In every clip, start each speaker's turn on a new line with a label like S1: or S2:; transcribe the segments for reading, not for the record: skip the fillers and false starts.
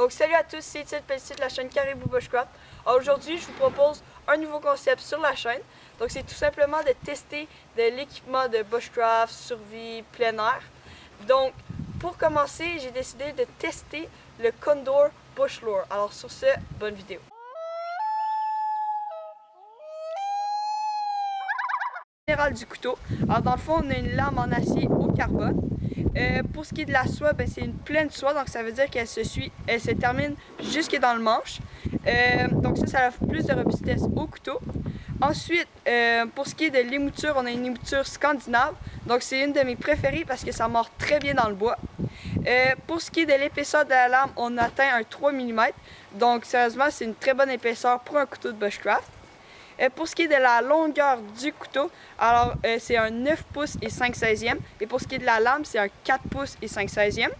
S1: Donc salut à tous, c'est Étienne Pelletier de la chaîne Caribou Bushcraft. Aujourd'hui, je vous propose un nouveau concept sur la chaîne. Donc c'est tout simplement de tester de l'équipement de bushcraft, survie, plein air. Donc pour commencer, j'ai décidé de tester le Condor Bush Lure. Alors sur ce, bonne vidéo. Général du couteau. Alors dans le fond, on a une lame en acier au carbone. Pour ce qui est de la soie, c'est une pleine soie, donc ça veut dire qu'elle se termine jusque dans le manche. Donc ça offre plus de robustesse au couteau. Ensuite, pour ce qui est de l'émouture, on a une émouture scandinave. Donc c'est une de mes préférées parce que ça mord très bien dans le bois. Pour ce qui est de l'épaisseur de la lame, on atteint un 3 mm. Donc sérieusement, c'est une très bonne épaisseur pour un couteau de bushcraft. Pour ce qui est de la longueur du couteau, alors c'est un 9 pouces et 5/16e. Et pour ce qui est de la lame, c'est un 4 pouces et 5/16e.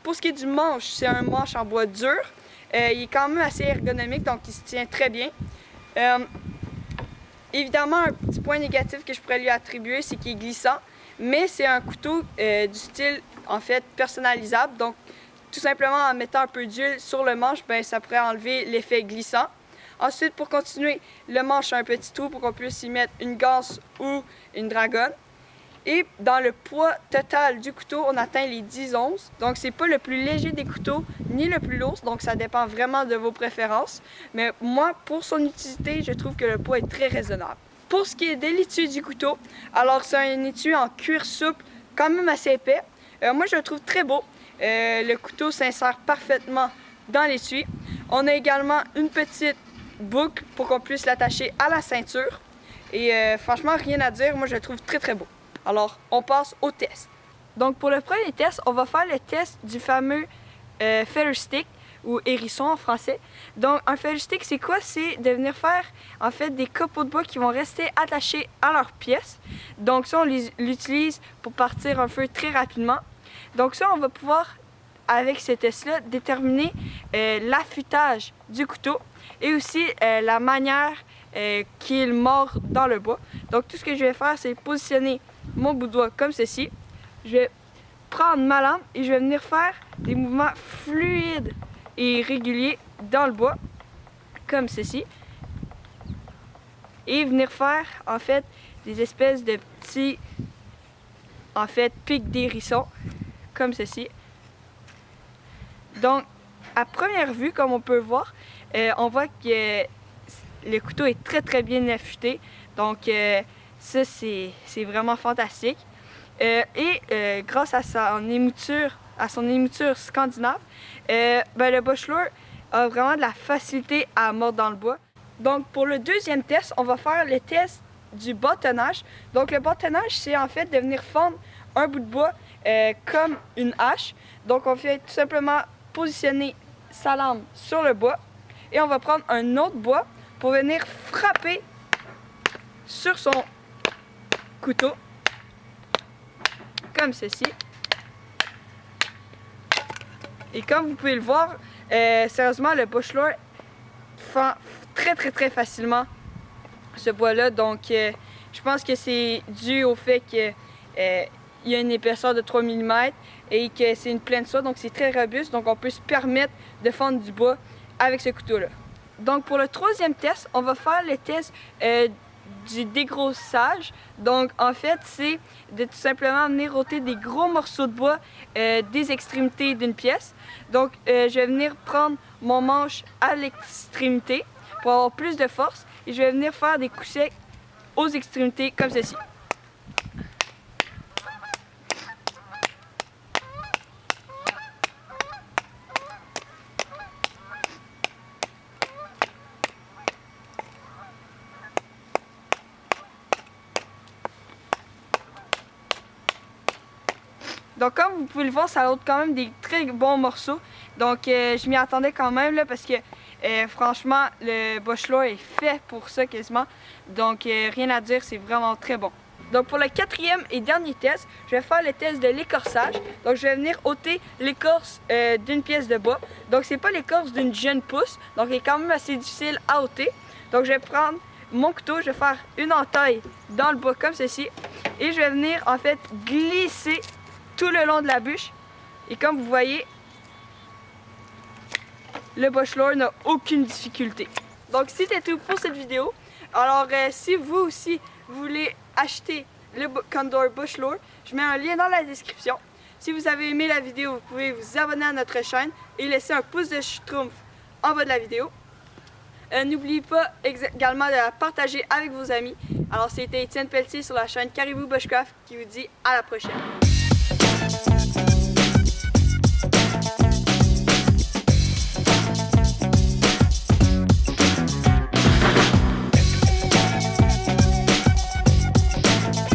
S1: Pour ce qui est du manche, c'est un manche en bois dur. Il est quand même assez ergonomique, donc il se tient très bien. Évidemment, un petit point négatif que je pourrais lui attribuer, c'est qu'il est glissant. Mais c'est un couteau du style, en fait, personnalisable. Donc, tout simplement en mettant un peu d'huile sur le manche, ça pourrait enlever l'effet glissant. Ensuite, pour continuer, le manche a un petit trou pour qu'on puisse y mettre une ganse ou une dragonne. Et dans le poids total du couteau, on atteint les 10 onces. Donc, c'est pas le plus léger des couteaux, ni le plus lourd. Donc, ça dépend vraiment de vos préférences. Mais moi, pour son utilité, je trouve que le poids est très raisonnable. Pour ce qui est de l'étui du couteau, alors c'est un étui en cuir souple, quand même assez épais. Moi, je le trouve très beau. Le couteau s'insère parfaitement dans l'étui. On a également une petite boucle pour qu'on puisse l'attacher à la ceinture. Et franchement, rien à dire, moi je le trouve très très beau. Alors, on passe au test. Donc pour le premier test, on va faire le test du fameux feather stick ou hérisson en français. Donc un feather stick, c'est quoi? C'est de venir faire en fait des copeaux de bois qui vont rester attachés à leurs pièces. Donc ça, on l'utilise pour partir un feu très rapidement. Donc ça, on va pouvoir, avec ce test-là, déterminer l'affûtage du couteau et aussi la manière qu'il mord dans le bois. Donc tout ce que je vais faire, c'est positionner mon bout de doigt comme ceci. Je vais prendre ma lame et je vais venir faire des mouvements fluides et réguliers dans le bois, comme ceci. Et venir faire en fait des espèces de petits pics d'hérisson, comme ceci. Donc, à première vue, comme on peut voir, on voit que le couteau est très très bien affûté. Donc, ça, c'est vraiment fantastique. Grâce à son émouture scandinave, le Bush Lure a vraiment de la facilité à mordre dans le bois. Donc, pour le deuxième test, on va faire le test du bâtonnage. Donc, le bâtonnage, c'est en fait de venir fendre un bout de bois comme une hache. Donc, on fait tout simplement positionner sa lame sur le bois et on va prendre un autre bois pour venir frapper sur son couteau comme ceci. Et comme vous pouvez le voir, sérieusement, le Bush Lure fend très facilement ce bois-là. Donc, je pense que c'est dû au fait que il y a une épaisseur de 3 mm et que c'est une pleine soie, donc c'est très robuste. Donc on peut se permettre de fendre du bois avec ce couteau-là. Donc pour le troisième test, on va faire le test du dégrossage. Donc en fait, c'est de tout simplement venir ôter des gros morceaux de bois des extrémités d'une pièce. Donc je vais venir prendre mon manche à l'extrémité pour avoir plus de force et je vais venir faire des coups secs aux extrémités comme ceci. Donc comme vous pouvez le voir, ça ôte quand même des très bons morceaux. Donc je m'y attendais quand même là, parce que franchement, le Bush Lure est fait pour ça quasiment. Donc rien à dire, c'est vraiment très bon. Donc pour le quatrième et dernier test, je vais faire le test de l'écorçage. Donc je vais venir ôter l'écorce d'une pièce de bois. Donc c'est pas l'écorce d'une jeune pousse, donc il est quand même assez difficile à ôter. Donc je vais prendre mon couteau, je vais faire une entaille dans le bois comme ceci. Et je vais venir en fait glisser tout le long de la bûche. Et comme vous voyez, le Bush Lore n'a aucune difficulté. Donc c'était tout pour cette vidéo. Alors si vous aussi voulez acheter le Condor Bush Lore, je mets un lien dans la description. Si vous avez aimé la vidéo, vous pouvez vous abonner à notre chaîne et laisser un pouce de schtroumpf en bas de la vidéo. N'oubliez pas également de la partager avec vos amis. Alors c'était Étienne Pelletier sur la chaîne Caribou Bushcraft qui vous dit à la prochaine.